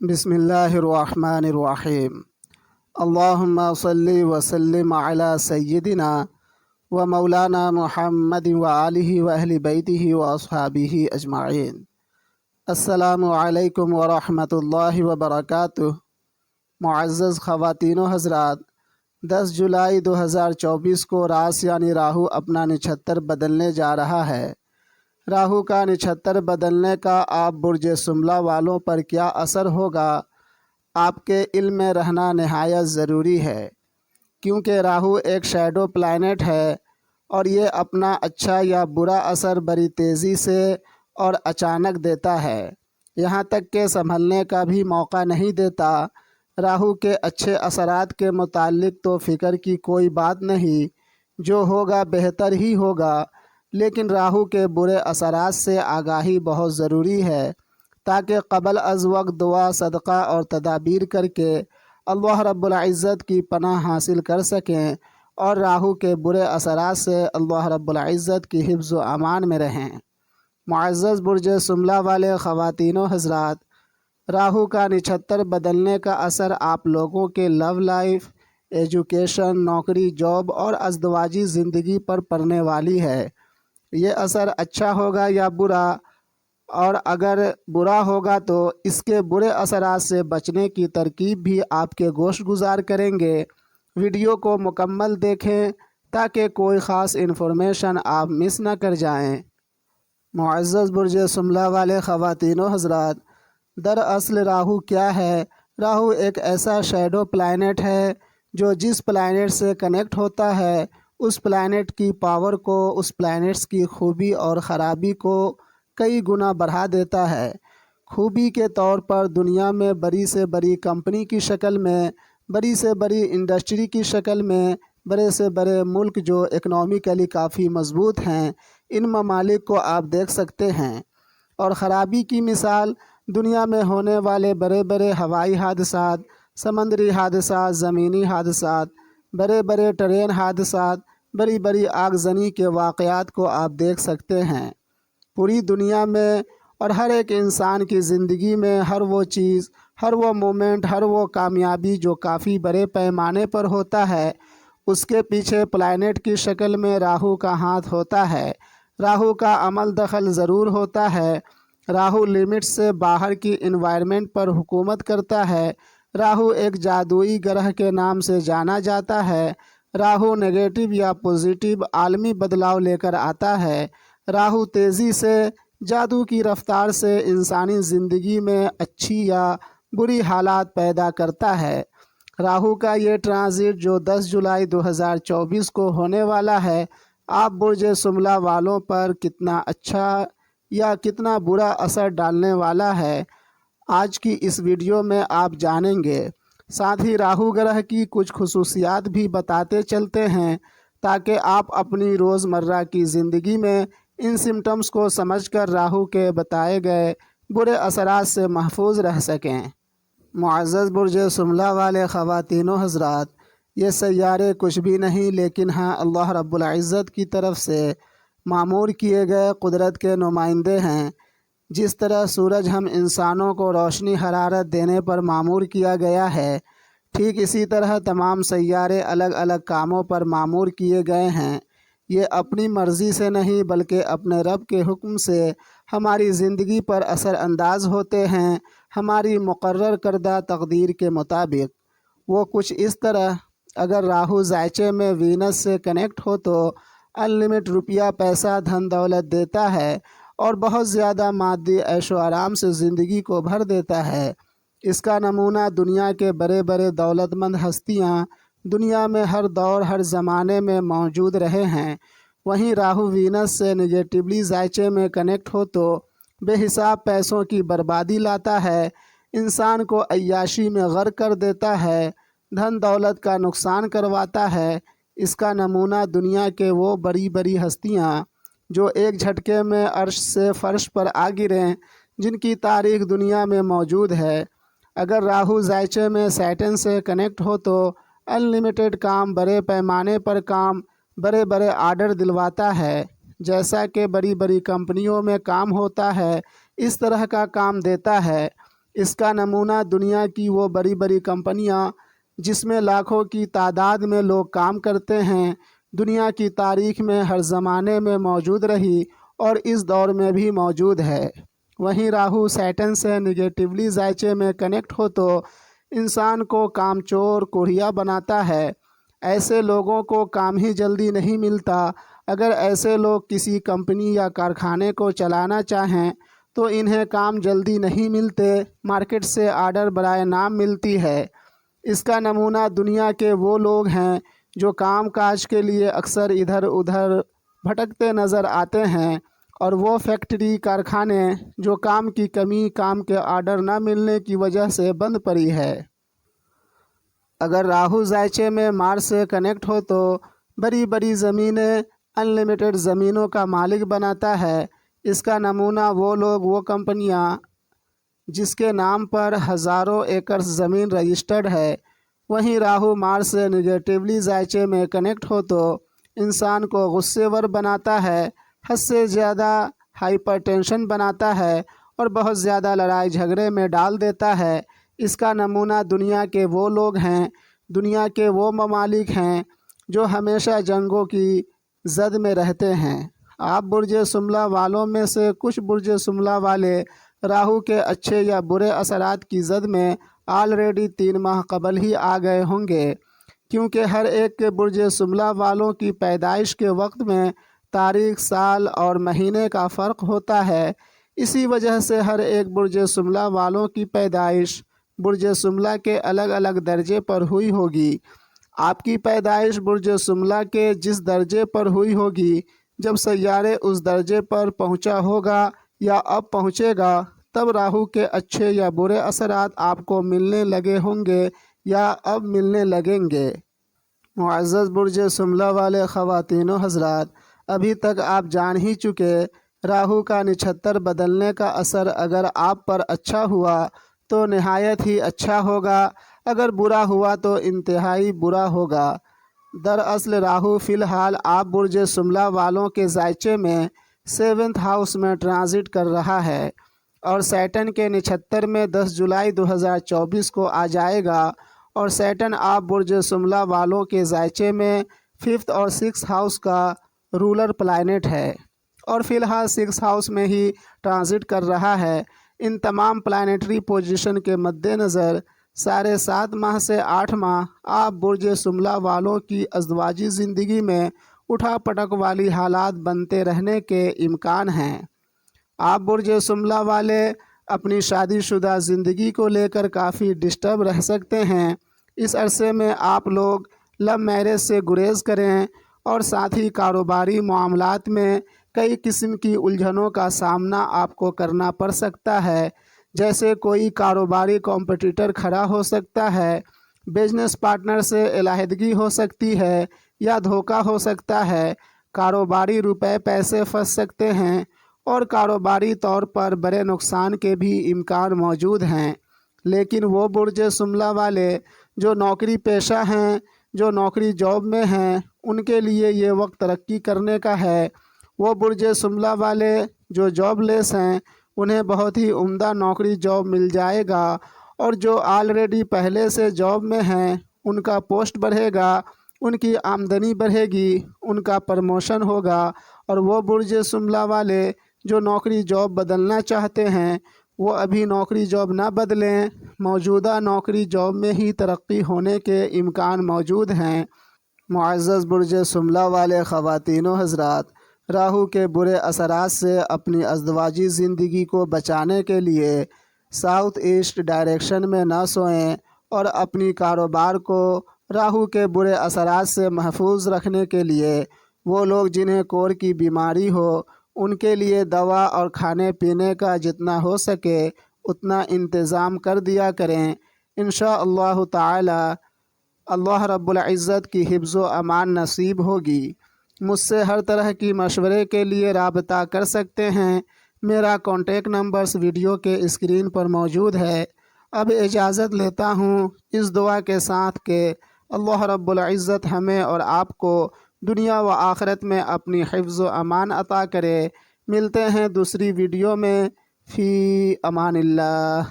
بسم اللہ الرحمن الرحیم۔ اللہم صلی وسلم علی سیدنا و مولانا محمد و آلہ و اہل بیتہ و اصحابہ اجمعین۔ السلام علیکم ورحمۃ اللہ وبرکاتہ۔ معزز خواتین و حضرات، 10 جولائی 2024 کو راس یعنی راہو اپنا نچھتر بدلنے جا رہا ہے۔ راہو کا نچھتر بدلنے کا آپ برج سنبلہ والوں پر کیا اثر ہوگا، آپ کے علم میں رہنا نہایت ضروری ہے، کیونکہ راہو ایک شیڈو پلانٹ ہے اور یہ اپنا اچھا یا برا اثر بڑی تیزی سے اور اچانک دیتا ہے، یہاں تک کہ سنبھلنے کا بھی موقع نہیں دیتا۔ راہو کے اچھے اثرات کے متعلق تو فکر کی کوئی بات نہیں، جو ہوگا بہتر ہی ہوگا، لیکن راہو کے برے اثرات سے آگاہی بہت ضروری ہے، تاکہ قبل از وقت دعا، صدقہ اور تدابیر کر کے اللہ رب العزت کی پناہ حاصل کر سکیں اور راہو کے برے اثرات سے اللہ رب العزت کی حفظ و امان میں رہیں۔ معزز برج سنبلہ والے خواتین و حضرات، راہو کا نچھتر بدلنے کا اثر آپ لوگوں کے لو لائف، ایجوکیشن، نوکری، جاب اور ازدواجی زندگی پر پڑنے والی ہے۔ یہ اثر اچھا ہوگا یا برا، اور اگر برا ہوگا تو اس کے برے اثرات سے بچنے کی ترکیب بھی آپ کے گوش گزار کریں گے۔ ویڈیو کو مکمل دیکھیں تاکہ کوئی خاص انفارمیشن آپ مس نہ کر جائیں۔ معزز برج سنبلہ والے خواتین و حضرات، دراصل راہو کیا ہے؟ راہو ایک ایسا شیڈو پلانٹ ہے جو جس پلانٹ سے کنیکٹ ہوتا ہے اس پلانٹ کی پاور کو، اس پلانٹس کی خوبی اور خرابی کو کئی گنا بڑھا دیتا ہے۔ خوبی کے طور پر دنیا میں بڑی سے بڑی کمپنی کی شکل میں، بڑی سے بڑی انڈسٹری کی شکل میں، بڑے سے بڑے ملک جو اکنامکلی کافی مضبوط ہیں، ان ممالک کو آپ دیکھ سکتے ہیں۔ اور خرابی کی مثال دنیا میں ہونے والے بڑے بڑے ہوائی حادثات، سمندری حادثات، زمینی حادثات، بڑے بڑے ٹرین حادثات، بڑی بڑی آگزنی کے واقعات کو آپ دیکھ سکتے ہیں۔ پوری دنیا میں اور ہر ایک انسان کی زندگی میں ہر وہ چیز، ہر وہ مومنٹ، ہر وہ کامیابی جو کافی بڑے پیمانے پر ہوتا ہے، اس کے پیچھے پلانٹ کی شکل میں راہو کا ہاتھ ہوتا ہے۔ راہو کا عمل دخل ضرور ہوتا ہے۔ راہو لمٹ سے باہر کی انوائرمنٹ پر حکومت کرتا ہے۔ راہو ایک جادوئی گرہ کے نام سے جانا جاتا ہے۔ راہو نگیٹو یا پوزیٹیو عالمی بدلاؤ لے کر آتا ہے۔ راہو تیزی سے، جادو کی رفتار سے انسانی زندگی میں اچھی یا بری حالات پیدا کرتا ہے۔ راہو کا یہ ٹرانزٹ جو 10 جولائی 2024 کو ہونے والا ہے، آپ برج سنبلہ والوں پر کتنا اچھا یا کتنا برا اثر ڈالنے والا ہے، آج کی اس ویڈیو میں آپ جانیں گے۔ ساتھ ہی راہو گرہ کی کچھ خصوصیات بھی بتاتے چلتے ہیں تاکہ آپ اپنی روزمرہ کی زندگی میں ان سمٹمز کو سمجھ کر راہو کے بتائے گئے برے اثرات سے محفوظ رہ سکیں۔ معزز برج سنبلہ والے خواتین و حضرات، یہ سیارے کچھ بھی نہیں لیکن ہاں اللہ رب العزت کی طرف سے معمور کیے گئے قدرت کے نمائندے ہیں۔ جس طرح سورج ہم انسانوں کو روشنی حرارت دینے پر معمور کیا گیا ہے، ٹھیک اسی طرح تمام سیارے الگ الگ کاموں پر معمور کیے گئے ہیں۔ یہ اپنی مرضی سے نہیں بلکہ اپنے رب کے حکم سے ہماری زندگی پر اثر انداز ہوتے ہیں، ہماری مقرر کردہ تقدیر کے مطابق۔ وہ کچھ اس طرح، اگر راہو ذائچے میں وینس سے کنیکٹ ہو تو انلمٹ روپیہ پیسہ دھن دولت دیتا ہے اور بہت زیادہ مادی عیش و آرام سے زندگی کو بھر دیتا ہے۔ اس کا نمونہ دنیا کے بڑے بڑے دولت مند ہستیاں دنیا میں ہر دور ہر زمانے میں موجود رہے ہیں۔ وہیں راہو وینس سے نگیٹیولی ذائچے میں کنیکٹ ہو تو بے حساب پیسوں کی بربادی لاتا ہے، انسان کو عیاشی میں غرق کر دیتا ہے، دھن دولت کا نقصان کرواتا ہے۔ اس کا نمونہ دنیا کے وہ بڑی بڑی ہستیاں جو ایک جھٹکے میں عرش سے فرش پر آ گریں، جن کی تاریخ دنیا میں موجود ہے۔ اگر راہو ذائچے میں سیٹن سے کنیکٹ ہو تو انلمیٹڈ کام، بڑے پیمانے پر کام، بڑے بڑے آرڈر دلواتا ہے۔ جیسا کہ بڑی بڑی کمپنیوں میں کام ہوتا ہے، اس طرح کا کام دیتا ہے۔ اس کا نمونہ دنیا کی وہ بڑی بڑی کمپنیاں جس میں لاکھوں کی تعداد میں لوگ کام کرتے ہیں، دنیا کی تاریخ میں ہر زمانے میں موجود رہی اور اس دور میں بھی موجود ہے۔ وہیں راہو سیٹن سے نگیٹیولی ذائچے میں کنیکٹ ہو تو انسان کو کام چور کوڑھیا بناتا ہے۔ ایسے لوگوں کو کام ہی جلدی نہیں ملتا۔ اگر ایسے لوگ کسی کمپنی یا کارخانے کو چلانا چاہیں تو انہیں کام جلدی نہیں ملتے، مارکیٹ سے آرڈر برائے نام ملتی ہے۔ اس کا نمونہ دنیا کے وہ لوگ ہیں جو کام کاج کے لیے اکثر ادھر ادھر بھٹکتے نظر آتے ہیں، اور وہ فیکٹری کارخانے جو کام کی کمی، کام کے آرڈر نہ ملنے کی وجہ سے بند پڑی ہے۔ اگر راہو ذائچے میں مارس سے کنیکٹ ہو تو بڑی بڑی زمینیں ان لمیٹڈ زمینوں کا مالک بناتا ہے۔ اس کا نمونہ وہ لوگ، وہ کمپنیاں جس کے نام پر ہزاروں ایکڑ زمین رجسٹرڈ ہے۔ وہیں راہو مارس سے نگیٹیولی ذائچے میں کنیکٹ ہو تو انسان کو غصے ور بناتا ہے، حد سے زیادہ ہائپر ٹینشن بناتا ہے اور بہت زیادہ لڑائی جھگڑے میں ڈال دیتا ہے۔ اس کا نمونہ دنیا کے وہ لوگ ہیں، دنیا کے وہ ممالک ہیں جو ہمیشہ جنگوں کی زد میں رہتے ہیں۔ آپ برج سملہ والوں میں سے کچھ برج سملہ والے راہو کے اچھے یا برے اثرات کی زد میں آلریڈی 3 ماہ قبل ہی آ گئے ہوں گے، کیونکہ ہر ایک کے برج سملہ والوں کی پیدائش کے وقت میں تاریخ، سال اور مہینے کا فرق ہوتا ہے۔ اسی وجہ سے ہر ایک برج سملہ والوں کی پیدائش برج سملہ کے الگ الگ درجے پر ہوئی ہوگی۔ آپ کی پیدائش برج سملہ کے جس درجے پر ہوئی ہوگی، جب سیارے اس درجے پر پہنچا ہوگا یا اب پہنچے گا، تب راہو کے اچھے یا برے اثرات آپ کو ملنے لگے ہوں گے یا اب ملنے لگیں گے۔ معزز برج سملہ والے خواتین و حضرات، ابھی تک آپ جان ہی چکے راہو کا نچھتر بدلنے کا اثر اگر آپ پر اچھا ہوا تو نہایت ہی اچھا ہوگا، اگر برا ہوا تو انتہائی برا ہوگا۔ دراصل راہو فی الحال آپ برج سملہ والوں کے ذائچے میں 7th ہاؤس میں ٹرانزٹ کر رہا ہے اور سیٹن کے نچھتر میں 10 جولائی 2024 کو آ جائے گا، اور سیٹن آپ برج سملہ والوں کے ذائچے میں 5th اور 6th ہاؤس کا رولر پلانٹ ہے اور فی الحال 6th ہاؤس میں ہی ٹرانزٹ کر رہا ہے۔ ان تمام پلانیٹری پوزیشن کے مد نظر 7.5 ماہ سے 8 ماہ آپ برج سملہ والوں کی ازدواجی زندگی میں اٹھا پٹک والی حالات بنتے رہنے کے امکان ہیں۔ آپ برج سملہ والے اپنی شادی شدہ زندگی کو لے کر کافی ڈسٹرب رہ سکتے ہیں۔ اس عرصے میں آپ لوگ لو میرج سے گریز کریں، اور ساتھ ہی کاروباری معاملات میں کئی قسم کی الجھنوں کا سامنا آپ کو کرنا پڑ سکتا ہے، جیسے کوئی کاروباری کمپٹیٹر کھڑا ہو سکتا ہے، بزنس پارٹنر سے علیحدگی ہو سکتی ہے یا دھوکہ ہو سکتا ہے، کاروباری روپے پیسے پھنس سکتے ہیں، اور کاروباری طور پر بڑے نقصان کے بھی امکان موجود ہیں۔ لیکن وہ برج سملہ والے جو نوکری پیشہ ہیں، جو نوکری جاب میں ہیں، ان کے لیے یہ وقت ترقی کرنے کا ہے۔ وہ برج سملہ والے جو جاب لیس ہیں، انہیں بہت ہی عمدہ نوکری جاب مل جائے گا، اور جو آلریڈی پہلے سے جاب میں ہیں ان کا پوسٹ بڑھے گا، ان کی آمدنی بڑھے گی، ان کا پروموشن ہوگا۔ اور وہ برج سملہ والے جو نوکری جاب بدلنا چاہتے ہیں، وہ ابھی نوکری جاب نہ بدلیں، موجودہ نوکری جاب میں ہی ترقی ہونے کے امکان موجود ہیں۔ معزز برج سملہ والے خواتین و حضرات، راہو کے برے اثرات سے اپنی ازدواجی زندگی کو بچانے کے لیے ساؤتھ ایسٹ ڈائریکشن میں نہ سوئیں، اور اپنی کاروبار کو راہو کے برے اثرات سے محفوظ رکھنے کے لیے وہ لوگ جنہیں کور کی بیماری ہو، ان کے لیے دوا اور کھانے پینے کا جتنا ہو سکے اتنا انتظام کر دیا کریں۔ انشاءاللہ تعالی اللہ رب العزت کی حفظ و امان نصیب ہوگی۔ مجھ سے ہر طرح کی مشورے کے لیے رابطہ کر سکتے ہیں۔ میرا کانٹیکٹ نمبرز ویڈیو کے اسکرین پر موجود ہے۔ اب اجازت لیتا ہوں اس دعا کے ساتھ کہ اللہ رب العزت ہمیں اور آپ کو دنیا و آخرت میں اپنی حفظ و امان عطا کرے۔ ملتے ہیں دوسری ویڈیو میں۔ فی امان اللہ۔